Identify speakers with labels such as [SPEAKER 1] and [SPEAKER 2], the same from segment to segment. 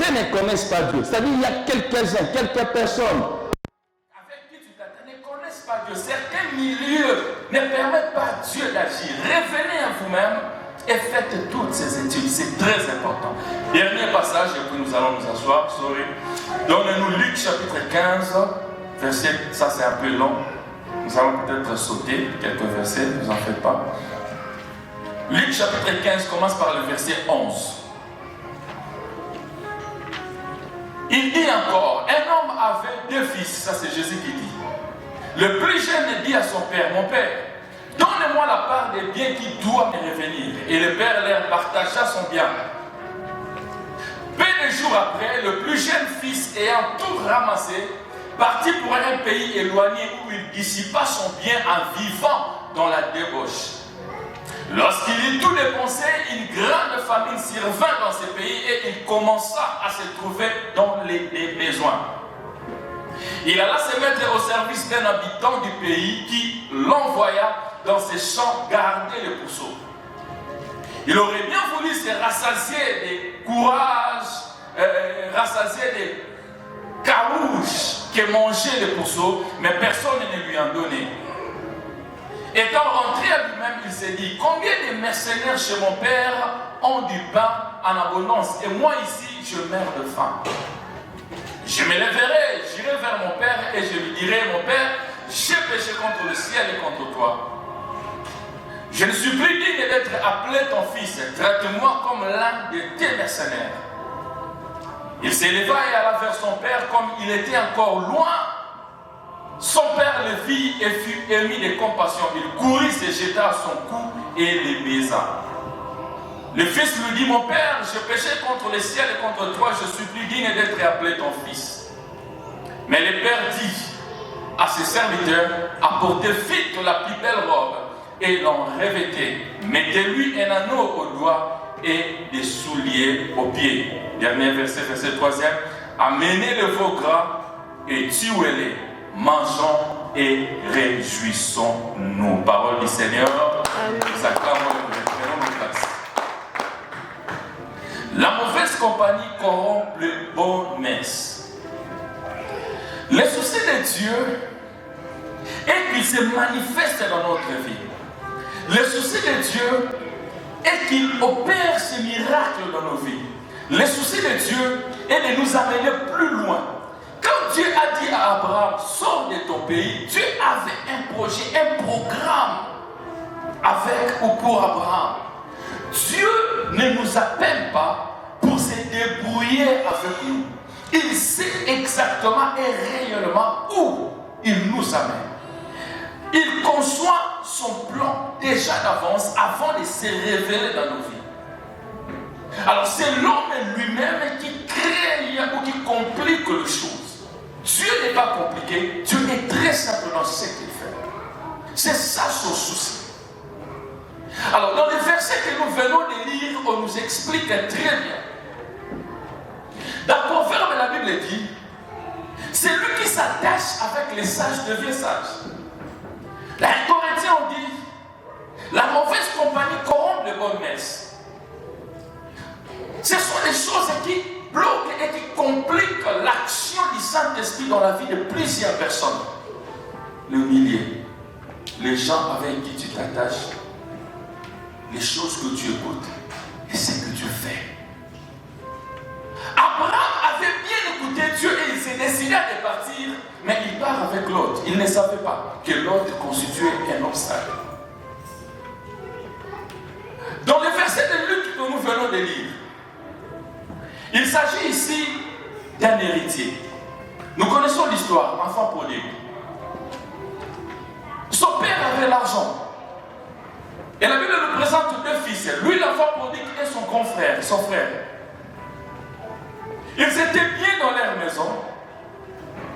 [SPEAKER 1] Certains ne connaissent pas Dieu. C'est-à-dire il y a quelques-uns, quelques personnes
[SPEAKER 2] avec qui tu t'attends ne connaissent pas Dieu. Certains milieux ne permettent pas à Dieu d'agir. Revenez à vous-même et faites toutes ces études. C'est très important. Dernier passage, et puis nous allons nous asseoir. Donnez-nous Luc chapitre 15, verset, ça c'est un peu long. Nous allons peut-être sauter quelques versets, ne vous en faites pas. Luc chapitre 15 commence par le verset 11. Il dit encore, un homme avait 2 fils, ça c'est Jésus qui dit. Le plus jeune dit à son père, mon père, donne-moi la part des biens qui doivent me revenir. Et le père leur partagea son bien. Peu de jours après, le plus jeune fils ayant tout ramassé, partit pour un pays éloigné où il dissipa son bien en vivant dans la débauche. Lorsqu'il eut tout dépensé, une grande famine survint dans ce pays et il commença à se trouver dans les besoins. Il alla se mettre au service d'un habitant du pays qui l'envoya dans ses champs garder le pourceau. Il aurait bien voulu se rassasier des courages, rassasier des carouches que mangeait le pourceau, mais personne ne lui en donnait. Étant rentré à lui-même, il s'est dit, combien de mercenaires chez mon père ont du pain en abondance et moi ici je meurs de faim. Je me lèverai, j'irai vers mon père et je lui dirai, mon père, j'ai péché contre le ciel et contre toi. Je ne suis plus digne d'être appelé ton fils, traite-moi comme l'un de tes mercenaires. Il s'éleva et alla vers son père comme il était encore loin. Son père le vit et fut ému de compassion. Il courut, se jeta à son cou et le baisa. Le fils lui dit, mon père, j'ai péché contre le ciel et contre toi, je suis plus digne d'être appelé ton fils. Mais le père dit à ses serviteurs, apportez vite la plus belle robe et l'en revêtez. Mettez-lui un anneau au doigt et des souliers aux pieds. Dernier verset, verset 3e. Amenez le veau gras et tuez-les. Mangeons et réjouissons-nous. Parole du Seigneur. Nous acclamons et prenons nos places. La mauvaise compagnie corrompt le bon mess. Le souci de Dieu est qu'il se manifeste dans notre vie. Le souci de Dieu est qu'il opère ces miracles dans nos vies. Le souci de Dieu est de nous amener plus loin. Quand Dieu a dit à Abraham, sors de ton pays, Dieu avait un projet, un programme avec ou pour Abraham. Dieu ne nous appelle pas pour se débrouiller avec nous. Il sait exactement et réellement où il nous amène. Il conçoit son plan déjà d'avance avant de se révéler dans nos vies. Alors c'est l'homme lui-même qui crée ou qui complique les choses. Dieu n'est pas compliqué, Dieu est très simple dans ce qu'il fait. C'est ça son souci. Alors dans les versets que nous venons de lire, on nous explique très bien. Dans Proverbe, la Bible dit, c'est lui qui s'attache avec les sages devient sage. Dans les Corinthiens, on dit, la mauvaise compagnie corrompt les bonnes messes. Ce sont des choses qui bloquent et qui compliquent l'action du Saint-Esprit dans la vie de plusieurs personnes. Le millier, les gens avec qui tu t'attaches, les choses que tu écoutes et ce que tu fais. Abraham avait bien écouté Dieu et il s'est décidé de partir, mais il part avec l'autre. Il ne savait pas que l'autre constituait un obstacle. Dans le verset de Luc que nous venons de lire, il s'agit ici d'un héritier. Nous connaissons l'histoire, enfant prodigue. Son père avait l'argent. Et la Bible nous présente 2 fils. Lui, l'enfant prodigue, et son grand frère, son frère. Ils étaient bien dans leur maison.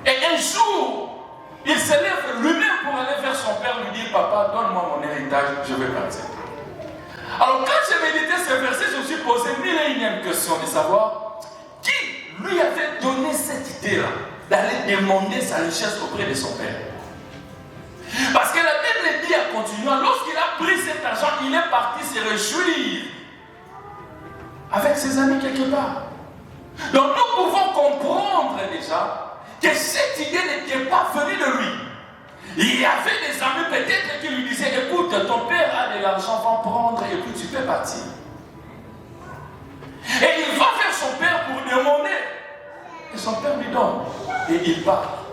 [SPEAKER 2] Et un jour, il se lève lui-même pour aller vers son père, lui dire, papa, donne-moi mon héritage, je vais partir. Alors quand j'ai médité ce verset, je me suis posé 1001 question de savoir qui lui avait donné cette idée-là d'aller demander sa richesse auprès de son père. Parce que la Bible dit en continuant, lorsqu'il a pris cet argent, il est parti se réjouir avec ses amis quelque part. Donc nous pouvons comprendre déjà que cette idée n'était pas venue de lui. Il y avait des amis peut-être qui lui disaient, écoute, ton père a de l'argent, va prendre et puis tu peux partir. Et il va vers son père pour demander. Et son père lui donne. Et il part.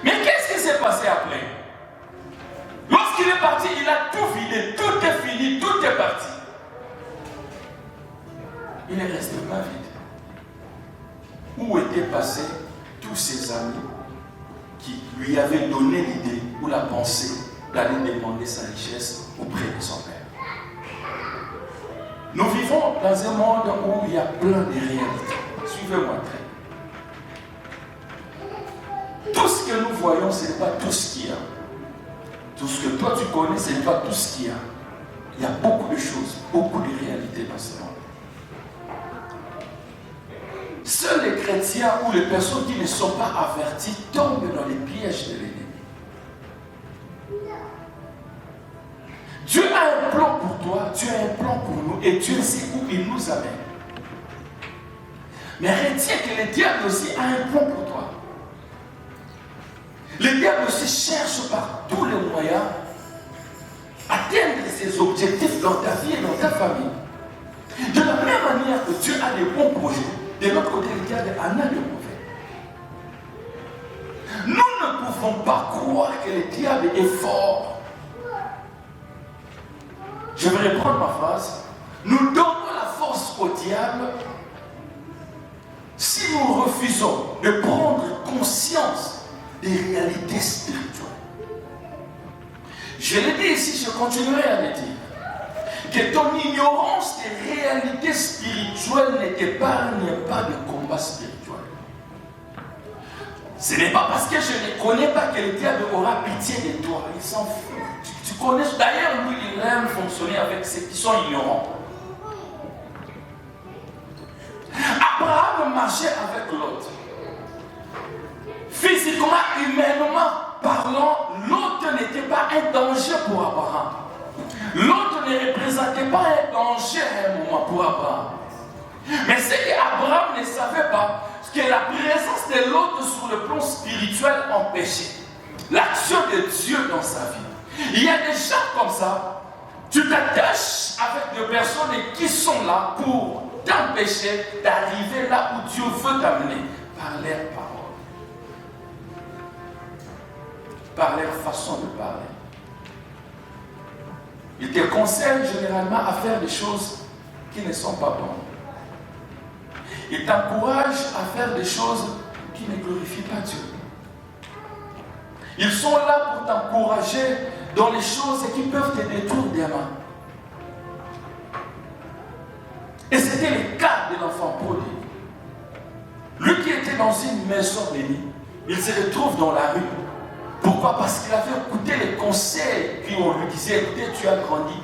[SPEAKER 2] Mais qu'est-ce qui s'est passé après? Lorsqu'il est parti, il a tout vidé, tout est fini, tout est parti. Il est resté pas vide. Où étaient passés tous ses amis qui lui avaient donné l'idée ou la pensée d'aller demander sa richesse auprès de son père? Nous vivons dans un monde où il y a plein de réalités. Suivez-moi très. Tout ce que nous voyons, ce n'est pas tout ce qu'il y a. Tout ce que toi tu connais, ce n'est pas tout ce qu'il y a. Il y a beaucoup de choses, beaucoup de réalités dans ce monde. Seuls les chrétiens ou les personnes qui ne sont pas averties tombent dans les pièges de l'ennemi. Dieu a un plan pour toi, Dieu a un plan pour nous et Dieu sait où il nous amène. Mais retiens que le diable aussi a un plan pour toi. Le diable aussi cherche par tous les moyens à atteindre ses objectifs dans ta vie et dans ta famille. De la même manière que Dieu a des bons projets, de l'autre côté, le diable en a de mauvais. Nous ne pouvons pas croire que le diable est fort. Je vais reprendre ma phrase. Nous donnons la force au diable si nous refusons de prendre conscience des réalités spirituelles. Je l'ai dit ici, je continuerai à le dire. Que ton ignorance des réalités spirituelles ne t'épargne pas de combat spirituel. Ce n'est pas parce que je ne connais pas que le diable aura pitié de toi. Il s'en fout. Tu connais, d'ailleurs, lui, il aime fonctionner avec ceux qui sont ignorants. Abraham marchait avec Lot. Physiquement, humainement parlant, Lot n'était pas un danger pour Abraham. Lot ne représentait pas un danger à un moment pour Abraham. Mais ce qu'Abraham ne savait pas, c'est que la présence de Lot sur le plan spirituel empêchait l'action de Dieu dans sa vie. Il y a des gens comme ça, tu t'attaches avec des personnes qui sont là pour t'empêcher d'arriver là où Dieu veut t'amener par leurs paroles, par leur façon de parler. Ils te conseillent généralement à faire des choses qui ne sont pas bonnes. Ils t'encouragent à faire des choses qui ne glorifient pas Dieu. Ils sont là pour t'encourager dans les choses qui peuvent te détruire demain. Et c'était le cas de l'enfant prodigue. Lui qui était dans une maison bénie, il se retrouve dans la rue. Pourquoi? Parce qu'il avait écouté les conseils qu'on lui disait, écoutez, tu as grandi,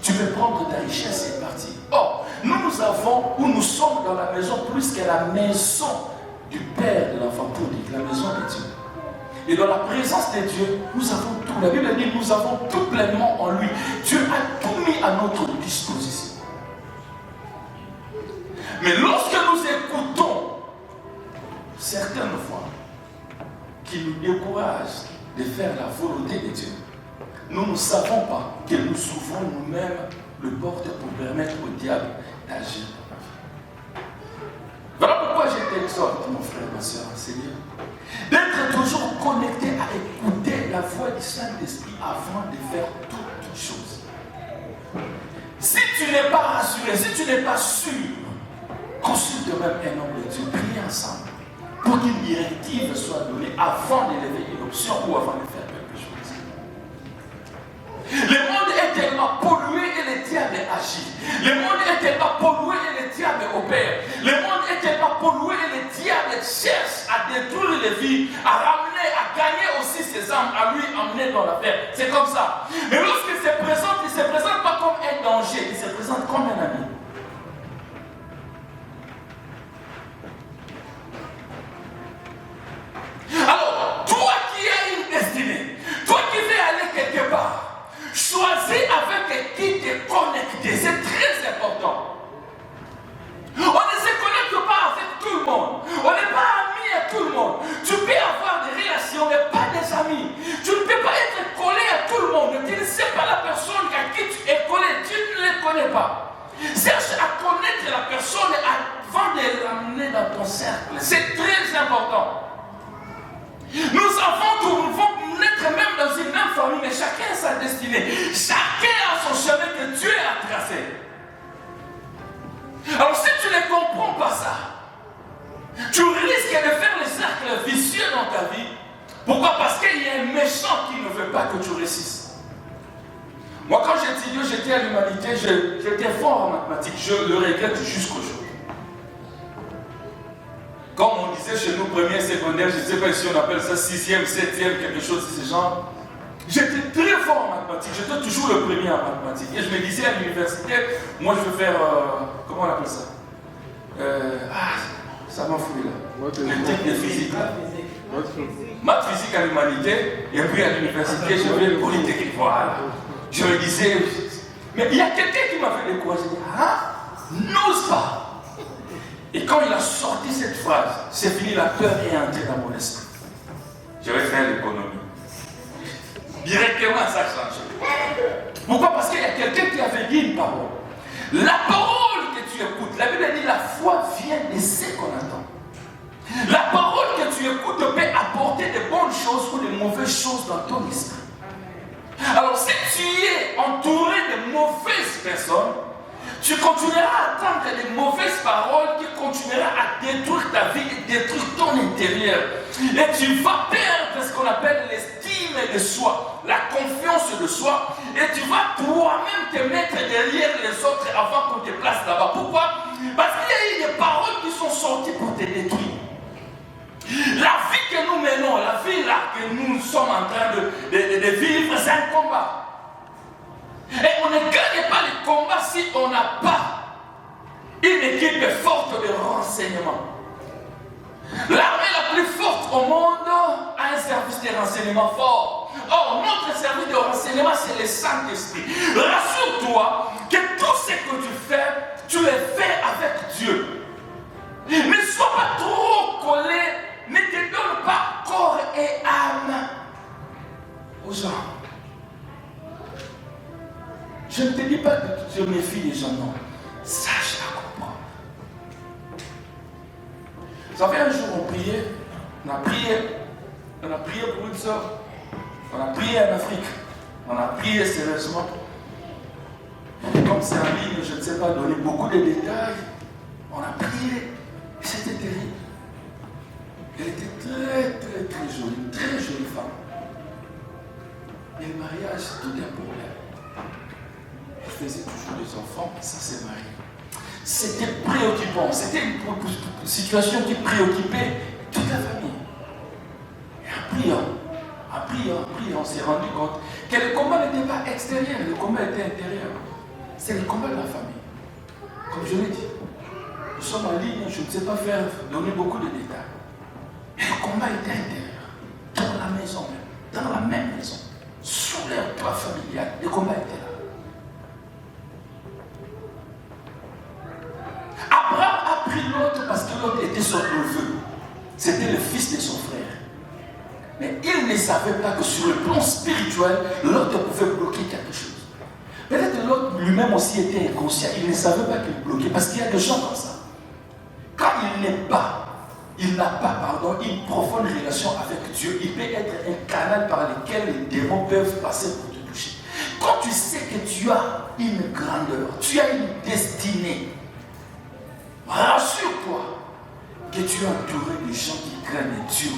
[SPEAKER 2] tu peux prendre ta richesse et partir. Or, nous avons, où nous sommes dans la maison, plus que la maison du Père de l'enfant prodigue, la maison de Dieu. Et dans la présence de Dieu, nous avons tout. La Bible dit, nous avons tout pleinement en lui. Dieu a tout mis à notre disposition. Mais lorsque nous écoutons certaines voix qui nous découragent de faire la volonté de Dieu, nous ne savons pas que nous ouvrons nous-mêmes le porte pour permettre au diable d'agir. Voilà pourquoi je t'exhorte, mon frère, ma soeur, Seigneur, d'être toujours connecté à écouter la voix du Saint-Esprit avant de faire toutes choses. Si tu n'es pas rassuré, si tu n'es pas sûr, consulte même un homme de Dieu, priez ensemble pour qu'une directive soit donnée avant de lever une option ou avant de faire quelque chose. Le monde est tellement pollué et le diable agit. Le monde est tellement pollué et le diable opère. Le monde est tellement pollué et le diable cherche à détruire les vies, à ramener, à gagner aussi ses âmes, à lui emmener dans la paix. C'est comme ça. Mais lorsqu'il se présente, il ne se présente pas comme un danger, il se présente comme un ami. Alors, toi qui as une destinée, toi qui veux aller quelque part, choisis avec qui te connecter, c'est très important. On ne se connecte pas avec connais pas. Cherche à connaître la personne avant de l'amener dans ton cercle. C'est très important. Nous devons naître même dans une même famille, mais chacun a sa destinée. Chacun a son chemin que Dieu a tracé. Alors si tu ne comprends pas ça, tu risques de faire les cercles vicieux dans ta vie. Pourquoi? Parce qu'il y a un méchant qui ne veut pas que tu réussisses. Moi, quand j'étais à l'humanité, j'étais fort en mathématiques. Je le regrette jusqu'aujourd'hui. Comme on disait chez nous, première, secondaire, je ne sais pas si on appelle ça 6e, 7e, quelque chose de ce genre. J'étais très fort en mathématiques. J'étais toujours le premier en mathématiques. Et je me disais à l'université, moi je veux faire, comment on appelle ça? Ça m'a fouillé là. Le truc de physique là. Maths, physique à l'humanité, et puis à l'université, je veux le polytechnique. Voilà. Je me disais, mais il y a quelqu'un qui m'a fait décourager. N'ose pas. Et quand il a sorti cette phrase, c'est fini, la peur est entrée dans mon esprit. Je vais faire l'économie. Directement, ça change. Pourquoi? Parce qu'il y a quelqu'un qui avait dit une parole. La parole que tu écoutes, la Bible dit la foi vient de ce qu'on entend. La parole que tu écoutes peut apporter de bonnes choses ou de mauvaises choses dans ton esprit. Alors si tu es entouré de mauvaises personnes, tu continueras à attendre des mauvaises paroles qui continueront à détruire ta vie et détruire ton intérieur. Et tu vas perdre ce qu'on appelle l'estime de soi, la confiance de soi, et tu vas toi-même te mettre derrière les autres avant qu'on te place là-bas. Pourquoi? Parce qu'il y a eu des paroles qui sont sorties pour te détruire. La vie que nous menons, la vie là que nous sommes en train de vivre, c'est un combat. Et on ne gagne pas le combat si on n'a pas une équipe forte de renseignement. L'armée la plus forte au monde a un service de renseignement fort. Or, notre service de renseignement, c'est le Saint-Esprit. Rassure-toi que tout ce que tu fais, tu le fais avec Dieu. Ne sois pas trop collé, ne te donne pas corps et âme aux gens. Je ne te dis pas que tu méfies les gens, non. Sache la comprendre. Vous savez, un jour on priait, on a prié pour une soeur, on a prié en Afrique, on a prié sérieusement. Comme c'est en ligne, je ne sais pas donner beaucoup de détails, on a prié, et c'était terrible. Elle était très jolie, une très jolie femme. Mais le mariage, c'est tout un problème. Elle faisait toujours des enfants, ça s'est marié. C'était préoccupant, c'était une situation qui préoccupait toute la famille. Et en priant, on s'est rendu compte que le combat n'était pas extérieur, le combat était intérieur. C'est le combat de la famille. Comme je l'ai dit, nous sommes en ligne, je ne sais pas donner beaucoup de détails. Mais le combat était intérieur, dans la maison même, dans la même maison, sous leur toit familial, le combat était là. Abraham a pris l'autre parce que l'autre était son neveu. C'était le fils de son frère. Mais il ne savait pas que sur le plan spirituel, l'autre pouvait bloquer quelque chose. Peut-être l'autre lui-même aussi était inconscient. Il ne savait pas qu'il bloquait. Parce qu'il y a des gens comme ça. Quand il n'a pas une profonde relation avec Dieu, il peut être un canal par lequel les démons peuvent passer pour te toucher. Quand tu sais que tu as une grandeur, tu as une destinée, rassure-toi que tu es entouré de gens qui craignent Dieu.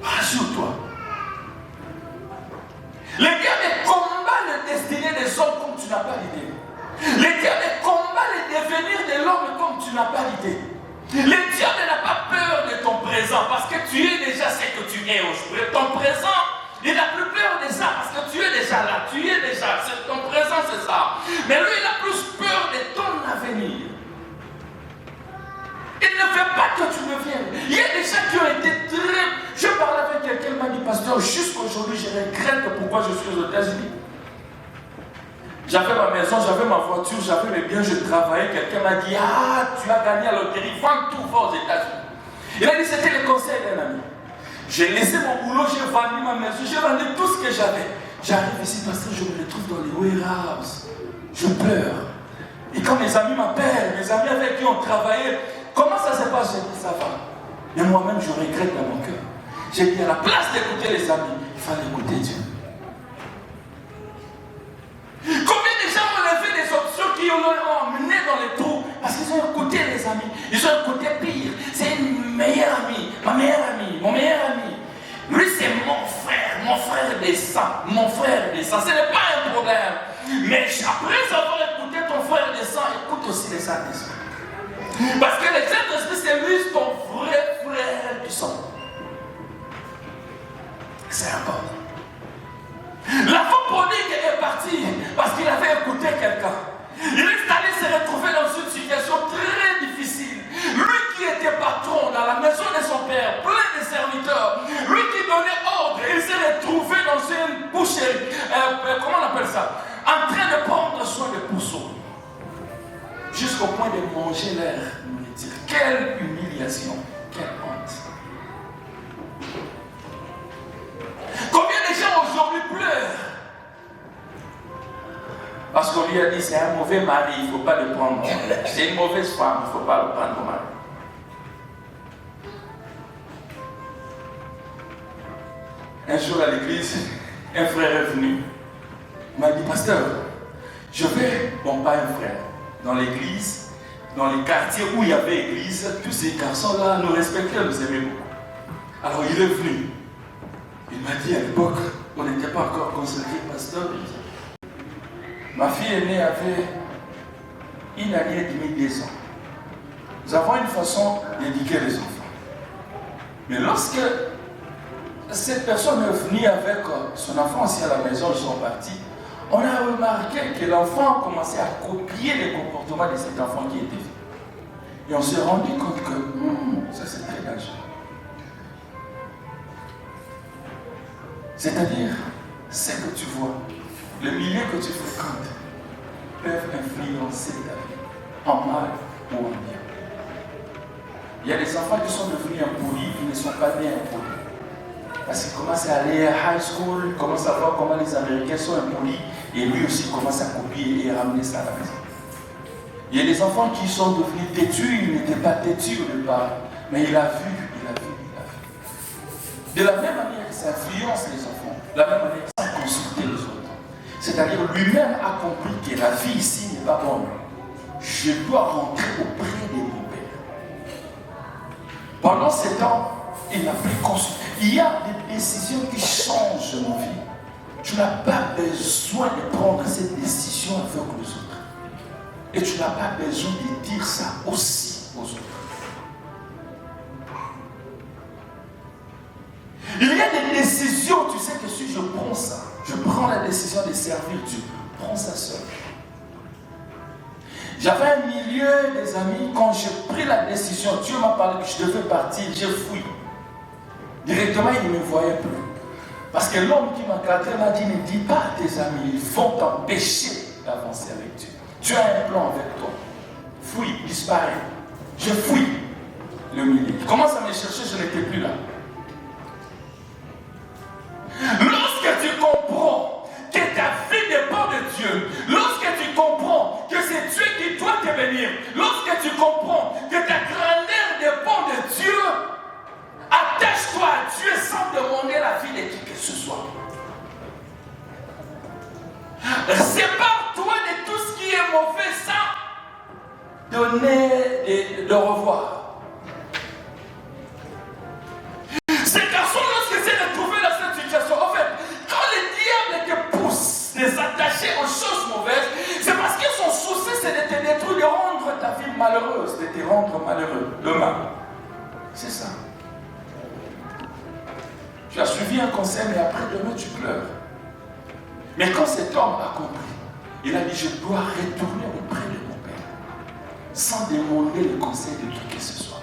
[SPEAKER 2] Rassure-toi. Les diables combattent la destinée des hommes comme tu n'as pas l'idée. Les diables combattent le devenir de l'homme comme tu n'as pas l'idée. Le diable n'a pas peur de ton présent parce que tu es déjà ce que tu es aujourd'hui. Ton présent, il n'a plus peur de ça parce que tu es déjà là. Tu es déjà, ton présent c'est ça. Mais lui, il a plus peur de ton avenir. Il ne veut pas que tu reviennes. Il y a des gens qui ont été très... Je parlais avec quelqu'un, il m'a dit, pasteur, jusqu'aujourd'hui, je regrette pourquoi je suis aux États-Unis. J'avais ma maison, j'avais ma voiture, j'avais mes biens, je travaillais. Quelqu'un m'a dit, tu as gagné à la loterie, vends tout, va aux États-Unis. Il a dit, c'était le conseil d'un ami. J'ai laissé mon boulot, j'ai vendu ma maison, j'ai vendu tout ce que j'avais. J'arrive ici parce que je me retrouve dans les warehouses. Je pleure. Et quand mes amis m'appellent, mes amis avec qui on travaillait, comment ça se passe? J'ai dit, ça va. Mais moi-même, je regrette dans mon cœur. J'ai dit, à la place d'écouter les amis, il fallait écouter Dieu. Combien de gens ont levé des options qui ont emmené dans les trous parce qu'ils ont écouté les amis. Ils ont écouté pire. C'est une meilleure amie, ma meilleure amie, mon meilleur ami. Lui, c'est mon frère des sangs, mon frère des sangs. Ce n'est pas un problème. Mais après avoir écouté ton frère des sangs, écoute aussi les Saint-Esprit. Parce que les Saint-Esprit, c'est lui ton vrai frère du sang. C'est important. L'enfant prodigue est parti parce qu'il avait écouté quelqu'un. Il est allé se retrouver dans une situation très difficile. Lui qui était patron dans la maison de son père, plein de serviteurs, lui qui donnait ordre, il s'est retrouvé dans une boucherie, comment on appelle ça? En train de prendre soin des pourceaux. Jusqu'au point de manger leur nourriture. Quelle humiliation, quelle honte. Combien de gens aujourd'hui pleurent parce qu'on lui a dit c'est un mauvais mari, il ne faut pas le prendre. C'est une mauvaise femme, il ne faut pas le prendre comme mari. Un jour à l'église, un frère est venu. Il m'a dit, pasteur, je vais, bon pas un frère, dans l'église, dans les quartiers où il y avait église, tous ces garçons-là nous respectaient, nous aimaient beaucoup. Alors il est venu. Il m'a dit à l'époque, on n'était pas encore consacré pasteur. Ma fille aînée avait 1 année et demie, 2 ans. Nous avons une façon d'éduquer les enfants. Mais lorsque cette personne est venue avec son enfant aussi à la maison, ils sont partis, on a remarqué que l'enfant commençait à copier les comportements de cet enfant qui était fait. Et on s'est rendu compte que ça c'est très dangereux. C'est-à-dire, ce que tu vois, le milieu que tu fréquentes, peuvent influencer ta vie, en mal ou en bien. Il y a des enfants qui sont devenus impolis, qui ne sont pas nés impolis. Parce qu'ils commencent à aller à high school, ils commencent à voir comment les Américains sont impolis, et lui aussi commence à copier et ramener ça à la maison. Il y a des enfants qui sont devenus têtus, ils n'étaient pas têtus au départ, mais il a vu. De la même manière que ça influence les enfants, de la même manière que ça consulter les autres. C'est-à-dire lui-même a compris que la vie ici n'est pas bonne. Je dois rentrer auprès de mon père. Pendant ce temps, il n'a plus consulté. Il y a des décisions qui changent nos vies. Tu n'as pas besoin de prendre cette décision avec les autres. Et tu n'as pas besoin de dire ça aussi aux autres. Il y a des décisions, tu sais que si je prends ça, je prends la décision de servir Dieu, prends ça seul. J'avais un milieu des amis, quand j'ai pris la décision, Dieu m'a parlé que je devais partir, j'ai fui. Directement, il ne me voyait plus. Parce que l'homme qui m'a cadré m'a dit, ne dis pas à tes amis, ils vont t'empêcher d'avancer avec Dieu. Tu as un plan avec toi. Fuis, disparais. Je fuis le milieu. Il commence à me chercher, je n'étais plus là. Lorsque tu comprends que ta vie dépend de Dieu, lorsque tu comprends que c'est Dieu qui doit te bénir, lorsque tu comprends que ta grandeur dépend de Dieu, attache-toi à Dieu sans demander la vie de qui que ce soit. Sépare-toi de tout ce qui est mauvais sans donner le revoir. Ces garçons, lorsqu'ils s'est retrouvés dans cette situation, en fait, quand le diable te pousse de s'attacher aux choses mauvaises, c'est parce que son souci c'est de te détruire, de rendre ta vie malheureuse, de te rendre malheureux demain. C'est ça. Tu as suivi un conseil, mais après demain tu pleures. Mais quand cet homme a compris, il a dit, je dois retourner auprès de mon père, sans demander le conseil de qui que ce soit.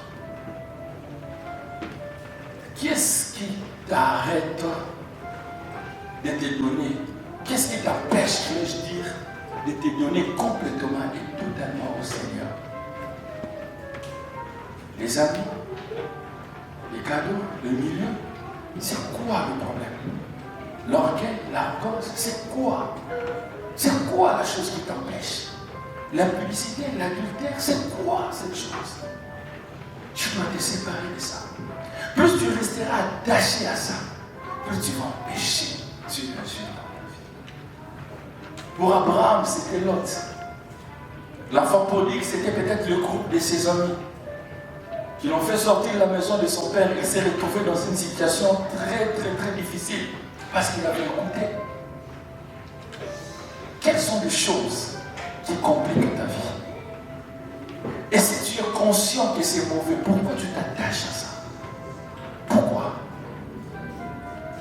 [SPEAKER 2] Qu'est-ce qui t'arrête de te donner? Qu'est-ce qui t'empêche, vais-je dire, de te donner complètement et totalement au Seigneur? Les amis, les cadeaux, le milieu, c'est quoi le problème? L'orgueil, l'arrogance, c'est quoi? C'est quoi la chose qui t'empêche? L'impudicité, l'adultère, c'est quoi cette chose? Tu dois te séparer de ça. Plus tu resteras attaché à ça, plus tu vas empêcher Dieu d'agir dans ta vie. Pour Abraham, c'était Lot. L'enfant prodigue, c'était peut-être le groupe de ses amis qui l'ont fait sortir de la maison de son père. Il s'est retrouvé dans une situation très difficile parce qu'il avait écouté. Quelles sont les choses qui compliquent ta vie? Et si tu es conscient que c'est mauvais, pourquoi tu t'attaches à ça? Pourquoi?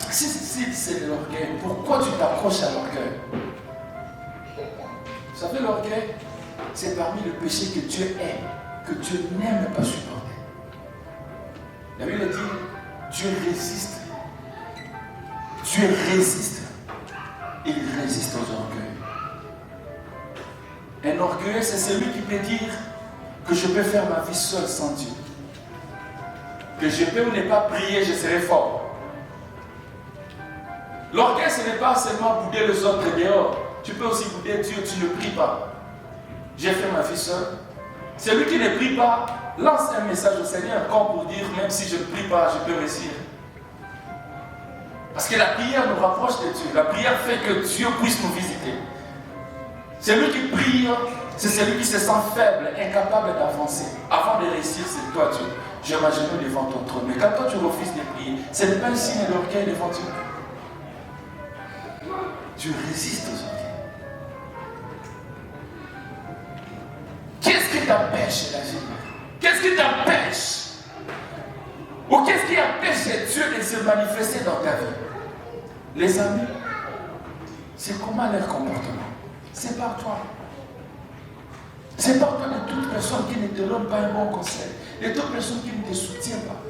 [SPEAKER 2] Si c'est de l'orgueil, pourquoi tu t'accroches à l'orgueil? Vous savez, l'orgueil, c'est parmi les péchés que Dieu aime, que Dieu n'aime pas supporter. La Bible dit, Dieu résiste. Dieu résiste. Il résiste aux orgueils. Un orgueilleux, c'est celui qui peut dire que je peux faire ma vie seul sans Dieu. Que je peux ou ne pas prier, je serai fort. L'orgueil, ce n'est pas seulement bouder les autres dehors. Tu peux aussi bouder Dieu, tu ne pries pas. J'ai fait ma vie seul. Celui qui ne prie pas, lance un message au Seigneur comme pour dire, même si je ne prie pas, je peux réussir. Parce que la prière nous rapproche de Dieu. La prière fait que Dieu puisse nous visiter. Celui qui prie, c'est celui qui se sent faible, incapable d'avancer. Avant de réussir, c'est toi Dieu. Je m'agenouille devant ton trône. Mais quand toi tu refuses de prier, ce n'est pas un signe d'orgueil devant Dieu. Dieu résiste aux orgueils. Qu'est-ce qui t'empêche d'agir? Qu'est-ce qui t'empêche? Ou qu'est-ce qui empêche Dieu de se manifester dans ta vie? Les amis, c'est comment leur comportement? C'est par toi. C'est par toi de toute personne qui ne te donne pas un bon conseil, de toute personne qui ne te soutient pas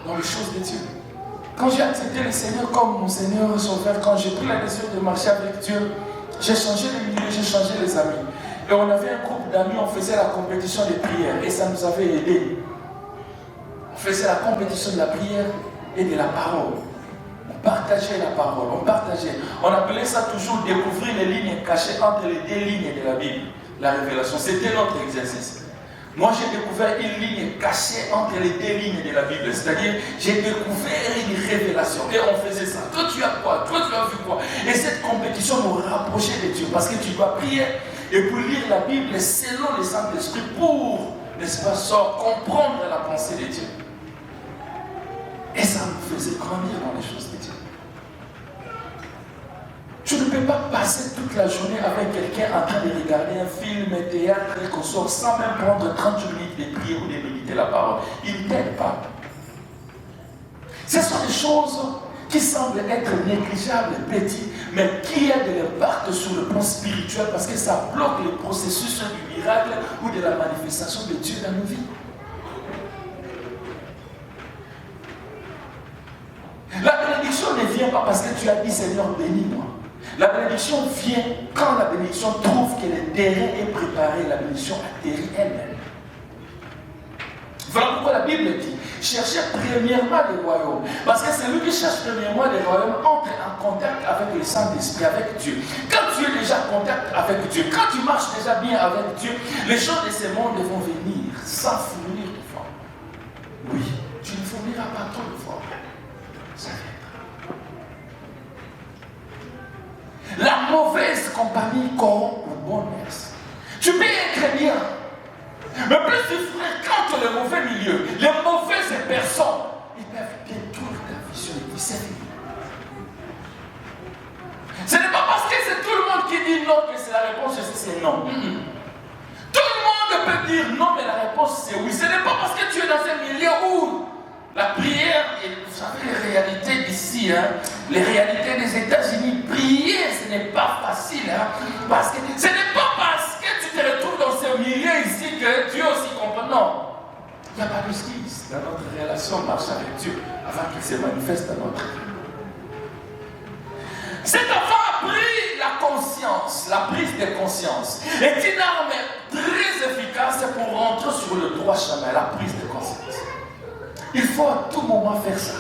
[SPEAKER 2] dans les choses de Dieu. Quand j'ai accepté le Seigneur comme mon Seigneur et Sauveur, quand j'ai pris la décision de marcher avec Dieu, j'ai changé de milieu, j'ai changé les amis. Et on avait un groupe d'amis, on faisait la compétition des prières et ça nous avait aidés. On faisait la compétition de la prière et de la parole. On partageait la parole, on partageait. On appelait ça toujours découvrir les lignes cachées entre les deux lignes de la Bible. La révélation, c'était notre exercice. Moi, j'ai découvert une ligne cachée entre les deux lignes de la Bible. C'est-à-dire, j'ai découvert une révélation. Et on faisait ça. Toi, tu as quoi? Toi, tu as vu quoi? Et cette compétition nous rapprochait de Dieu. Parce que tu dois prier et pour lire la Bible selon le Saint-Esprit pour, n'est-ce pas, comprendre la pensée de Dieu. Et ça nous faisait grandir dans les choses de Dieu. Tu ne peux pas passer toute la journée avec quelqu'un en train de regarder un film, un théâtre, et qu'on sort sans même prendre 30 minutes de prier ou de méditer la parole. Il ne t'aide pas. Ce sont des choses qui semblent être négligeables, petites, mais qui aident l'impact sur le plan spirituel parce que ça bloque le processus du miracle ou de la manifestation de Dieu dans nos vies. La bénédiction ne vient pas parce que tu as dit Seigneur, bénis-moi. La bénédiction vient quand la bénédiction trouve que le terrain est préparé, la bénédiction atterrit elle-même. Voilà pourquoi la Bible dit, cherchez premièrement le royaume. Parce que celui qui cherche premièrement le royaume entre en contact avec le Saint-Esprit, avec Dieu. Quand tu es déjà en contact avec Dieu, quand tu marches déjà bien avec Dieu, les choses de ce monde vont venir sans fournir de foi. Oui, tu ne fourniras pas trop de foi. Ça viendra. La mauvaise compagnie corrompt le bon mœurs. Tu peux être bien, mais plus tu fréquentes le mauvais milieu, les mauvaises personnes, ils peuvent détruire ta vision et puis c'est fini. Ce n'est pas parce que c'est tout le monde qui dit non que c'est la réponse, c'est non. Tout le monde peut dire non, mais la réponse c'est oui. Ce n'est pas parce que tu es dans un milieu où la prière, et vous savez les réalités d'ici, les réalités des États-Unis, prier ce n'est pas facile, parce que ce n'est pas parce que tu te retrouves dans ce milieu ici que Dieu aussi comprend. Non, il n'y a pas de skills dans notre relation marche avec Dieu avant qu'il se manifeste dans notre vie. Cet enfant a pris la conscience, la prise de conscience est une arme très efficace pour rentrer sur le droit chemin, la prise de conscience. Il faut à tout moment faire ça.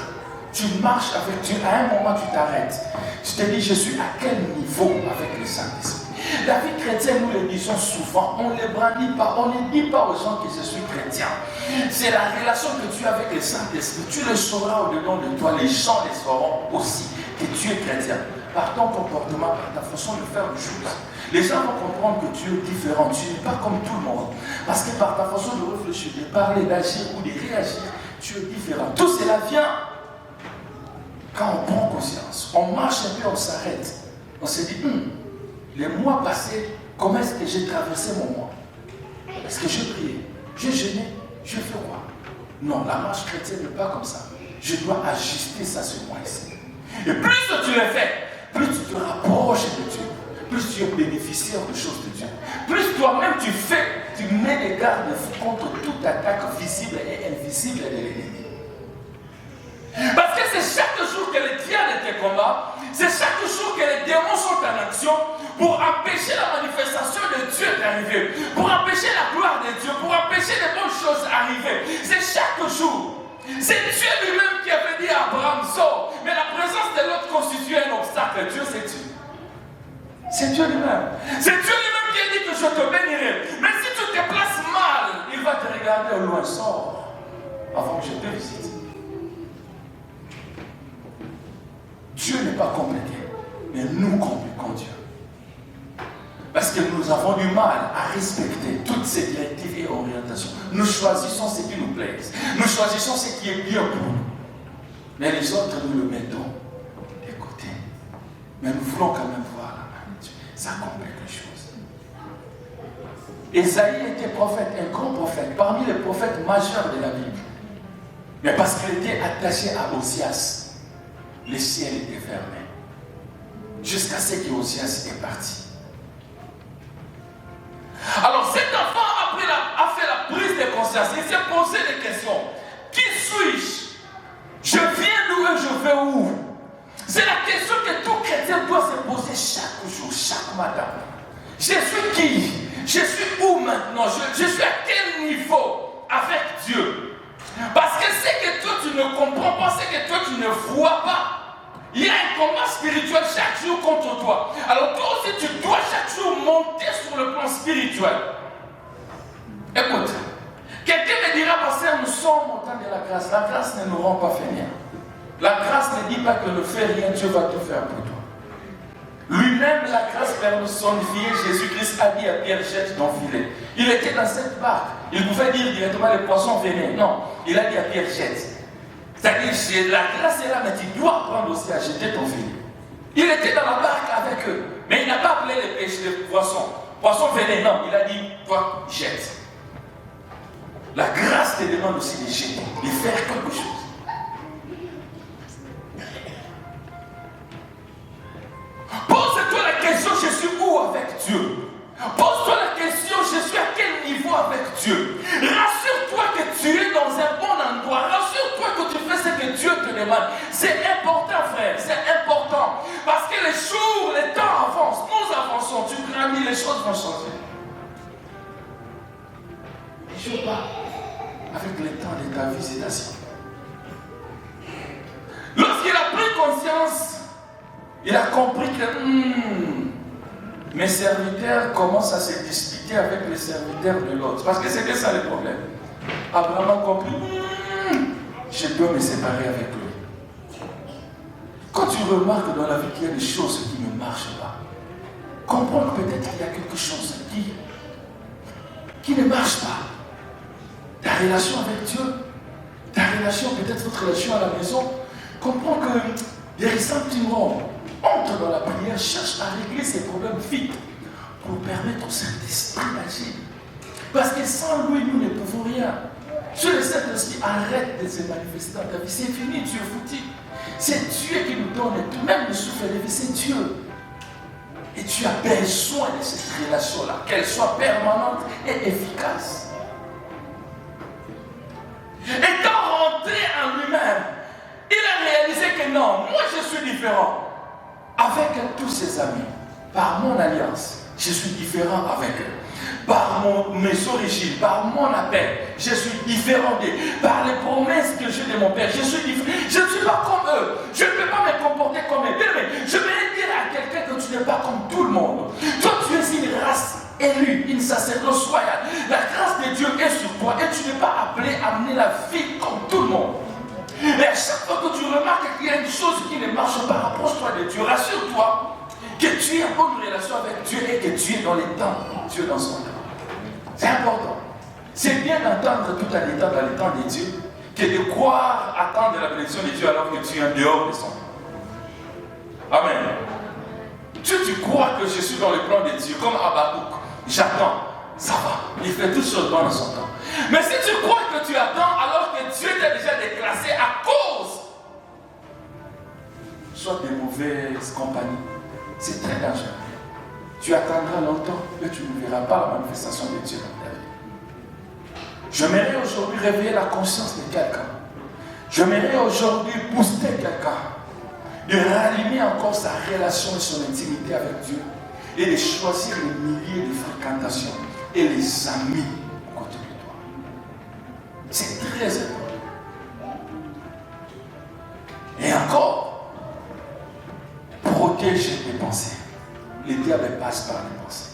[SPEAKER 2] Tu marches avec Dieu, à un moment tu t'arrêtes. Tu te dis, je suis à quel niveau avec le Saint-Esprit? La vie chrétienne, nous le disons souvent, on ne les brandit pas, on ne dit pas aux gens que je suis chrétien. C'est la relation que tu as avec le Saint-Esprit. Tu le sauras au-dedans de toi, les gens les sauront aussi que tu es chrétien. Par ton comportement, par ta façon de faire les choses. Les gens vont comprendre que tu es différent, tu n'es pas comme tout le monde. Parce que par ta façon de réfléchir, de parler, d'agir ou de réagir, tu es différent. Tout cela vient quand on prend conscience. On marche un peu, on s'arrête. On se dit, les mois passés, comment est-ce que j'ai traversé mon mois? Est-ce que j'ai prié? J'ai jeûné? J'ai fait quoi? Non, la marche chrétienne n'est pas comme ça. Je dois ajuster ça ce mois-ci. Et plus tu le fais, plus tu te rapproches de Dieu, plus tu es bénéficiaire des choses de Dieu, plus toi-même tu mets des garde-fous contre toute attaque visible et invisible de l'ennemi. Parce que c'est chaque jour que le diable te combat, c'est chaque jour que les démons sont en action pour empêcher la manifestation de Dieu d'arriver, pour empêcher la gloire de Dieu, pour empêcher les bonnes choses d'arriver. C'est chaque jour. C'est Dieu lui-même qui avait dit à Abraham, sors. Mais la présence de l'autre constituait un obstacle. Dieu, c'est Dieu. C'est Dieu lui-même. C'est Dieu lui-même qui a dit que je te bénirai. Mais si tu te places mal, il va te regarder au loin. Sors avant que je te visite. Dieu n'est pas compliqué, mais nous compliquons Dieu. Parce que nous avons du mal à respecter toutes ces directives et orientations. Nous choisissons ce qui nous plaît. Nous choisissons ce qui est bien pour nous. Mais les autres, nous le mettons de côté. Mais nous voulons quand même voir la main de Dieu. Ça complique les choses. Ésaïe était prophète, un grand prophète, parmi les prophètes majeurs de la Bible. Mais parce qu'il était attaché à Osias, le ciel était fermé. Jusqu'à ce qu'Osias est parti. Alors cet enfant a fait la prise de conscience. Il s'est posé des questions. Qui suis-je? Je viens d'où et je vais où? C'est la question que tout chrétien doit se poser chaque jour, chaque matin. Je suis qui? Je suis où maintenant? Je suis à quel niveau avec Dieu? Parce que ce que toi tu ne comprends pas, ce que toi tu ne vois pas, il y a un combat spirituel chaque jour contre toi. Alors toi aussi tu dois chaque jour monter sur le plan spirituel. Écoute, quelqu'un me dira, pasteur, nous sommes au temps de la grâce. La grâce ne nous rend pas finir. La grâce ne dit pas que ne fais rien, Dieu va tout faire pour toi. Lui-même, la grâce personnifiée, Jésus-Christ a dit à Pierre, jette ton filet. Il était dans cette barque. Il pouvait dire directement, les poissons venaient. Non, il a dit à Pierre, jette. C'est-à-dire, la grâce est là, mais tu dois apprendre aussi à jeter ton filet. Il était dans la barque avec eux, mais il n'a pas appelé les pêches, les poissons. Poissons venaient, non, il a dit, toi, jette. La grâce te demande aussi de jeter, de faire quelque chose. Pose-toi la question, je suis où avec Dieu? Pose-toi la question, je suis à quel niveau avec Dieu? Rassure-toi que tu es dans un bon endroit. Rassure-toi que tu fais ce que Dieu te demande. C'est important, frère, c'est important. Parce que les jours, les temps avancent. Nous avançons. Tu grandis, les choses vont changer. Et je pars avec le temps de ta visitation. Lorsqu'il a pris conscience, il a compris que mes serviteurs commencent à se disputer avec les serviteurs de l'autre. Parce que c'était ça le problème. Abraham a compris, je dois me séparer avec lui. Quand tu remarques dans la vie qu'il y a des choses qui ne marchent pas, comprends que peut-être qu'il y a quelque chose qui ne marche pas. Ta relation avec Dieu, ta relation, peut-être votre relation à la maison, comprends que les ressentiments entrent dans la prière, cherche à régler ces problèmes vite pour permettre au Saint-Esprit d'agir. Parce que sans lui, nous ne pouvons rien. Si le Saint-Esprit arrête de se manifester dans ta vie, c'est fini, tu es foutu. C'est Dieu qui nous donne tout, même le souffle de vie, c'est Dieu. Et tu as besoin de cette relation-là, qu'elle soit permanente et efficace. Étant rentré en lui-même, il a réalisé que non, moi je suis différent. Avec tous ses amis, par mon alliance, je suis différent avec eux. Par mes origines, par mon appel, je suis différent d'eux. Par les promesses que j'ai de mon Père, je suis différent. Je ne suis pas comme eux. Je ne peux pas me comporter comme eux. Mais je vais dire à quelqu'un quelqu'un que tu n'es pas comme tout le monde. Toi, tu es une race élue, une sacerdoce royale. La grâce de Dieu est sur toi et tu n'es pas appelé à mener la vie comme tout le monde. Et à chaque fois que tu remarques qu'il y a une chose qui ne marche pas, rapproche-toi de Dieu. Rassure-toi que tu es en bonne relation avec Dieu et que tu es dans les temps. Dieu dans son temps. C'est important. C'est bien d'entendre tout à l'état dans les temps de Dieu que de croire attendre la bénédiction de Dieu alors que tu es en dehors de son temps. Amen. Tu crois que je suis dans le plan de Dieu comme Habakkuk. J'attends. Ça va. Il fait toutes choses bonnes dans son temps. Mais si tu crois que tu attends alors que Dieu t'a déjà déclassé à cause soit de mauvaises compagnies, c'est très dangereux. Tu attendras longtemps et tu ne verras pas la manifestation de Dieu dans ta vie. J'aimerais aujourd'hui réveiller la conscience de quelqu'un. J'aimerais aujourd'hui booster quelqu'un de rallumer encore sa relation et son intimité avec Dieu et de choisir les milliers de fréquentations et les amis à côté de toi. C'est très important. Et encore, protège tes pensées. Le diable passe par les pensées.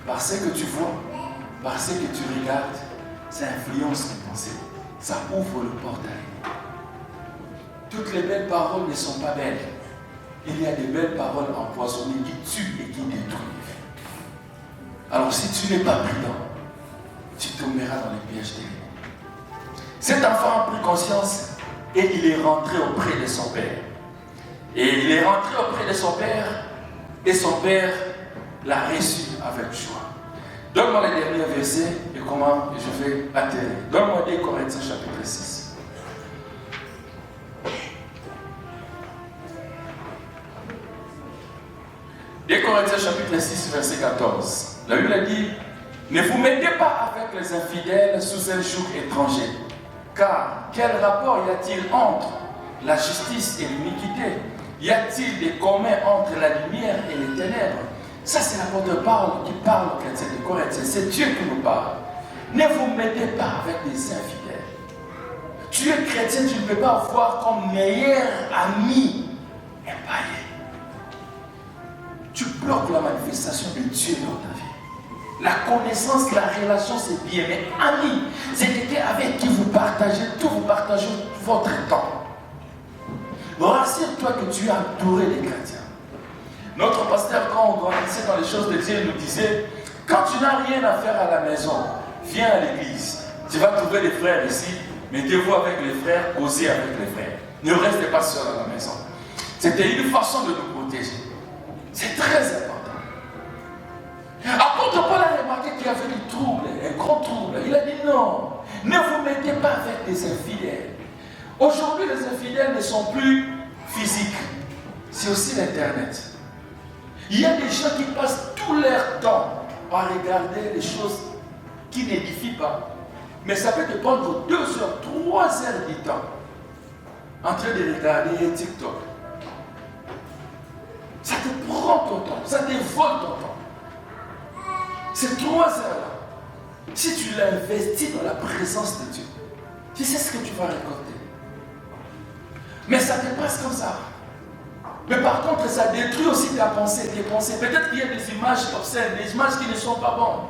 [SPEAKER 2] Parce que tu vois, parce que tu regardes, ça influence tes pensées. Ça ouvre le portail. Toutes les belles paroles ne sont pas belles. Il y a des belles paroles empoisonnées qui tuent et qui détruisent. Alors si tu n'es pas prudent, tu tomberas dans les pièges de l'ennemi. Cet enfant a pris conscience et il est rentré auprès de son père. Et il est rentré auprès de son père et son père l'a reçu avec joie. Donne-moi les derniers versets et comment je vais atterrir. Donne-moi 2 Corinthiens chapitre 6. 2 Corinthiens chapitre 6 verset 14. La Bible a dit, ne vous mettez pas avec les infidèles sous un joug étranger. Car quel rapport y a-t-il entre la justice et l'iniquité? Y a-t-il des communs entre la lumière et les ténèbres? Ça, c'est l'apôtre Paul qui parle aux chrétiens de Corinthiens. C'est Dieu qui nous parle. Ne vous mettez pas avec les infidèles. Tu es chrétien, tu ne peux pas avoir comme meilleur ami un païen. Tu bloques la manifestation de Dieu dans ta vie. La connaissance, la relation, c'est bien. Mais ami, c'est quelqu'un avec qui vous partagez tout, vous partagez votre temps. Rassure-toi que tu es entouré des chrétiens. Notre pasteur, quand on grandissait dans les choses de Dieu, nous disait, quand tu n'as rien à faire à la maison, viens à l'église. Tu vas trouver les frères ici, mettez-vous avec les frères, causez avec les frères. Ne restez pas seul à la maison. C'était une façon de nous protéger. C'est très important. Apôtre Paul a remarqué qu'il y avait du trouble, un grand trouble. Il a dit non, ne vous mettez pas avec des infidèles. Aujourd'hui, les infidèles ne sont plus physiques. C'est aussi l'Internet. Il y a des gens qui passent tout leur temps à regarder les choses qui n'édifient pas. Mais ça peut te prendre 2 heures, 3 heures du temps en train de regarder TikTok. Ça te prend ton temps, ça te vole ton temps. Ces 3 heures-là, si tu l'investis dans la présence de Dieu, tu sais ce que tu vas récolter. Mais ça te passe comme ça. Mais par contre, ça détruit aussi ta pensée, tes pensées. Peut-être qu'il y a des images obscènes, des images qui ne sont pas bonnes,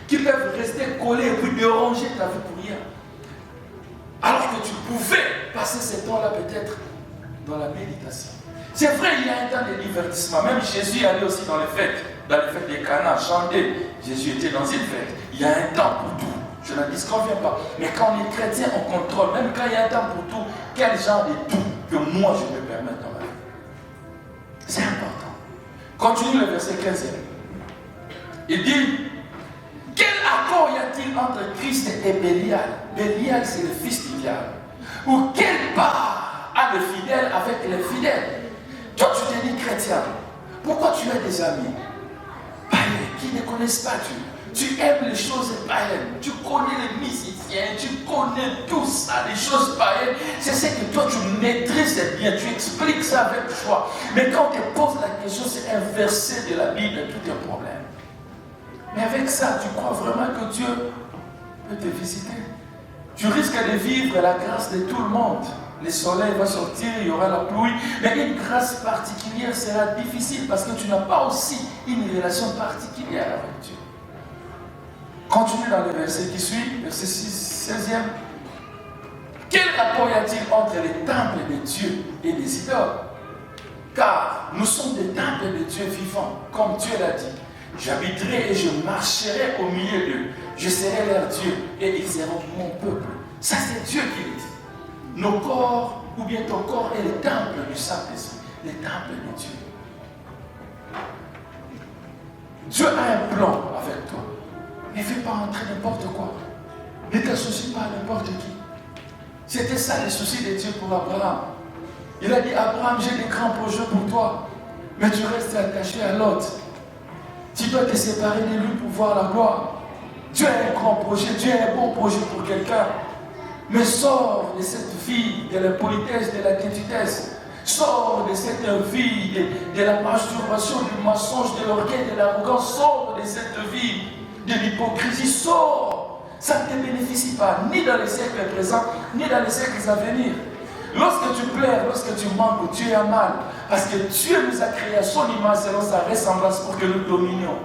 [SPEAKER 2] qui peuvent rester collées et puis déranger ta vie pour rien. Alors que tu pouvais passer ce temps-là peut-être dans la méditation. C'est vrai, il y a un temps de divertissement. Même Jésus allait aussi dans les fêtes des Cana, chanter. Jésus était dans une fête. Il y a un temps pour tout. Je ne disconviens pas. Mais quand on est chrétien, on contrôle. Même quand il y a un temps pour tout, quel genre de tout que moi je peux permettre dans ma vie. C'est important. Continue le verset 15. Il dit, quel accord y a-t-il entre Christ et Bélial? Bélial, c'est le fils du diable. Ou quelle part a le fidèle avec les fidèles? Toi, tu te dis chrétien. Pourquoi tu as des amis païens qui ne connaissent pas Dieu? Tu aimes les choses païennes. Tu connais les musiciens, tu connais tout ça, les choses païennes. C'est ce que toi, tu maîtrises bien. Tu expliques ça avec joie. Mais quand on te pose la question, c'est un verset de la Bible, tout est problème. Mais avec ça, tu crois vraiment que Dieu peut te visiter? Tu risques de vivre la grâce de tout le monde. le soleil va sortir, il y aura la pluie. Mais une grâce particulière sera difficile parce que tu n'as pas aussi une relation particulière avec Dieu. Continue dans le verset qui suit, verset 16e. Quel rapport y a-t-il entre les temples de Dieu et les idoles? Car nous sommes des temples de Dieu vivant, comme Dieu l'a dit. J'habiterai et je marcherai au milieu d'eux. Je serai leur Dieu et ils seront mon peuple. Ça, c'est Dieu qui le dit. Nos corps, ou bien ton corps, est le temple du Saint-Esprit, le temple de Dieu. Dieu a un plan avec toi. Ne fais pas entrer n'importe quoi. Ne t'associe pas à n'importe qui. C'était ça le souci de Dieu pour Abraham. Il a dit, Abraham, j'ai des grands projets pour toi, mais tu restes attaché à l'autre. Tu dois te séparer de lui pour voir la gloire. Dieu a un grand projet, Dieu a un bon projet pour quelqu'un. Mais sors de cette vie de l'impolitesse, de la tétitesse. Sors de cette vie de la masturbation, du mensonge, de l'orgueil, de l'arrogance. Sors de cette vie de l'hypocrisie. Sors. Ça ne te bénéficie pas, ni dans les siècles présents, ni dans les siècles à venir. Lorsque tu pleures, lorsque tu manques, tu as mal. Parce que Dieu nous a créés à son image selon sa ressemblance pour que nous dominions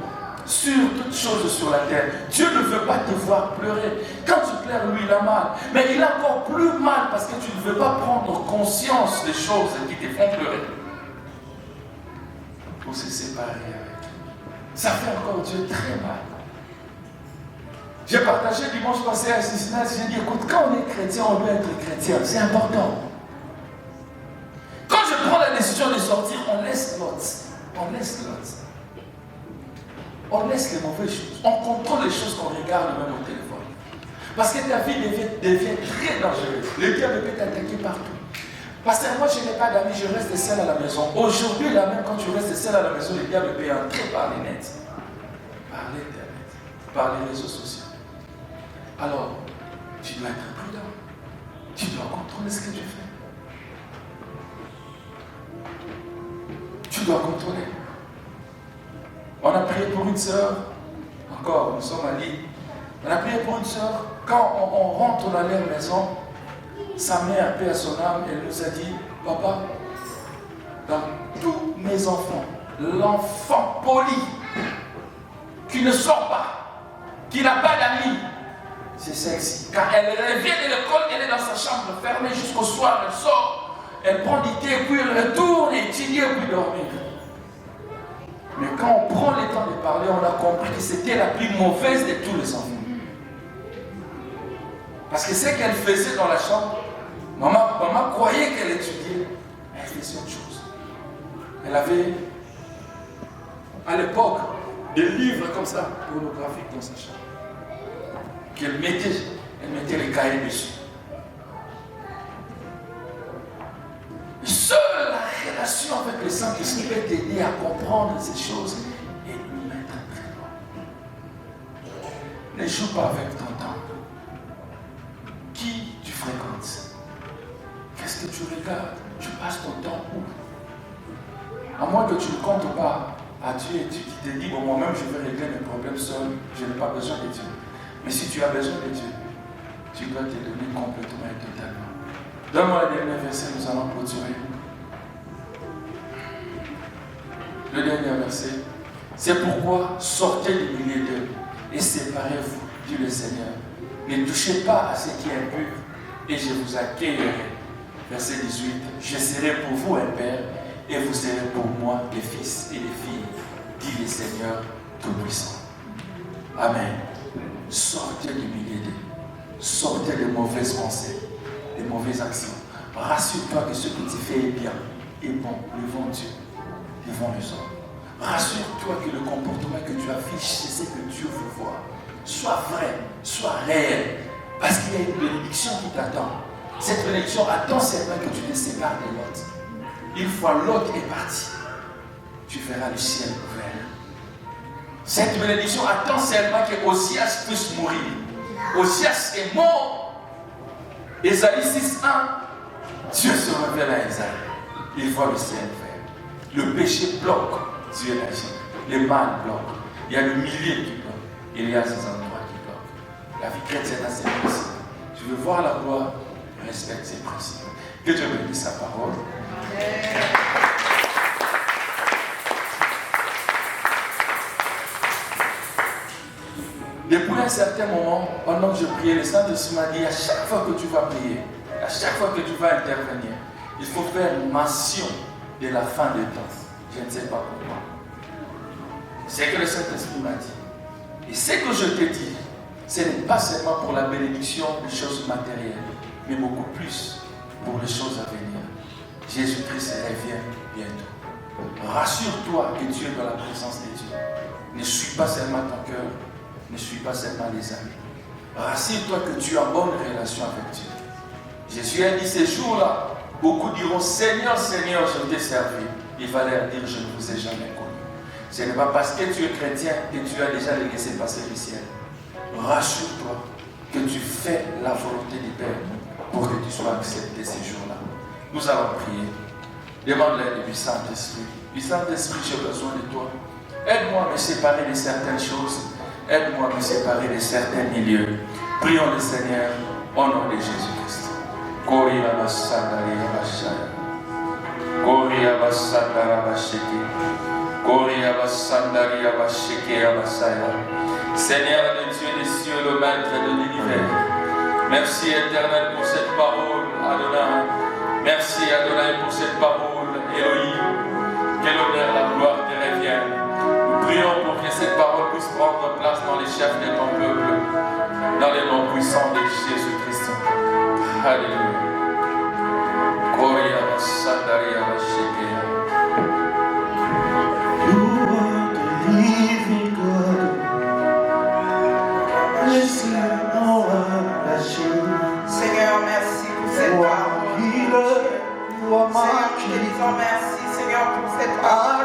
[SPEAKER 2] sur toutes choses sur la terre. Dieu ne veut pas te voir pleurer. Quand tu pleures, lui, il a mal. Mais il a encore plus mal parce que tu ne veux pas prendre conscience des choses qui te font pleurer. Pour se séparer avec lui. Ça fait encore Dieu très mal. J'ai partagé dimanche passé à Cincinnati, j'ai dit, écoute, quand on est chrétien, on doit être chrétien. C'est important. Quand je prends la décision de sortir, on laisse l'autre. On laisse l'autre. On laisse les mauvaises choses. On contrôle les choses qu'on regarde même au téléphone. Parce que ta vie devient très dangereuse. Le diable peut t'attaquer partout. Parce que moi, je n'ai pas d'amis, je reste seul à la maison. Aujourd'hui, là même, quand tu restes seul à la maison, le diable peut entrer par les nets, par l'internet, par les réseaux sociaux. Alors, tu dois être prudent. Tu dois contrôler ce que tu fais. Tu dois contrôler. On a prié pour une sœur. Encore, nous sommes à Lille. On a prié pour une sœur. Quand on rentre dans leur maison, sa mère, paix à son âme, elle nous a dit, papa, dans tous mes enfants, l'enfant poli, qui ne sort pas, qui n'a pas d'amis, c'est sexy. Quand elle revient de l'école, elle est dans sa chambre fermée jusqu'au soir, elle sort, elle prend du thé, puis elle retourne étudier, puis dormir. Mais quand on prend le temps de parler, on a compris que c'était la plus mauvaise de tous les enfants. Parce que ce qu'elle faisait dans la chambre, maman croyait qu'elle étudiait, mais elle faisait autre chose. Elle avait, à l'époque, des livres comme ça, pornographiques dans sa chambre. Elle mettait les cahiers dessus. Seule la relation avec le Saint-Esprit peut t'aider à comprendre ces choses et nous mettre très loin. Ne joue pas avec ton temps. Qui tu fréquentes? Qu'est-ce que tu regardes? Tu passes ton temps où? À moins que tu ne comptes pas à Dieu et tu te dis, bon, moi-même je vais régler mes problèmes seul, je n'ai pas besoin de Dieu. Mais si tu as besoin de Dieu, tu dois te donner complètement et totalement. Donne-moi le dernier verset, nous allons clôturer. Le dernier verset. C'est pourquoi sortez du milieu d'eux et séparez-vous, dit le Seigneur. Ne touchez pas à ce qui est impur et je vous accueillerai. Verset 18. Je serai pour vous un père et vous serez pour moi des fils et des filles, dit le Seigneur Tout-Puissant. Amen. Sortez du milieu d'eux. Sortez des mauvaises pensées, des mauvaises actions. Rassure-toi que ce que tu fais est bien, est bon, devant Dieu, devant les hommes. Rassure-toi que le comportement que tu affiches, c'est ce que Dieu veut voir. Sois vrai, sois réel. Parce qu'il y a une bénédiction qui t'attend. Cette bénédiction attend seulement que tu te sépares de l'autre. Une fois l'autre est parti, tu verras le ciel ouvert. Cette bénédiction attend seulement que Osias puisse mourir. Osias est mort. Ésaïe 6.1, Dieu se révèle à Ésaïe. Il voit le ciel ouvert. Le péché bloque Dieu agit. Le mal bloque. Il y a le milieu qui bloque. Il y a ces endroits qui bloquent. La vie chrétienne a ses principes. Tu veux voir la gloire, respecte ses principes. Que Dieu bénisse sa parole. Depuis un certain moment, pendant que je priais, le Saint-Esprit m'a dit, à chaque fois que tu vas prier, à chaque fois que tu vas intervenir, il faut faire mention de la fin des temps. Je ne sais pas pourquoi. C'est que le Saint-Esprit m'a dit. Et ce que je te dis, ce n'est pas seulement pour la bénédiction des choses matérielles, mais beaucoup plus pour les choses à venir. Jésus-Christ revient bientôt. Rassure-toi que tu es dans la présence de Dieu. Ne suis pas seulement ton cœur, ne suis pas seulement les amis. Rassure-toi que tu as bonne relation avec Dieu. Jésus a dit ces jours-là, beaucoup diront Seigneur, Seigneur, je t'ai servi. Il va leur dire je ne vous ai jamais connu. Ce n'est pas parce que tu es chrétien que tu as déjà les laissé passer du ciel. Rassure-toi que tu fais la volonté du Père pour que tu sois accepté ces jours-là. Nous allons prier. Demande-le du Saint-Esprit. Du Saint-Esprit, j'ai besoin de toi. Aide-moi à me séparer de certaines choses. Aide-moi à me séparer de certains milieux. Prions le Seigneur au nom de Jésus-Christ. Koria Bassandaria Bashaya. Koria Bassandara Bashiki. Koria Bassandaria Bashiki Abasaya. Seigneur le Dieu des cieux, le maître de l'univers. Merci éternel pour cette parole, Adonai. Merci Adonai pour cette parole, Elohim. Que l'honneur, la gloire te revienne. Nous prions pour que cette parole puisse prendre place dans les chefs de ton peuple, dans les noms puissants de Jésus-Christ. Alléluia. Koria Bassandaria Bashiki.
[SPEAKER 3] You are the living God.
[SPEAKER 4] Seigneur, merci pour cette parole. Seigneur, nous te disons merci, Seigneur, pour cette parole.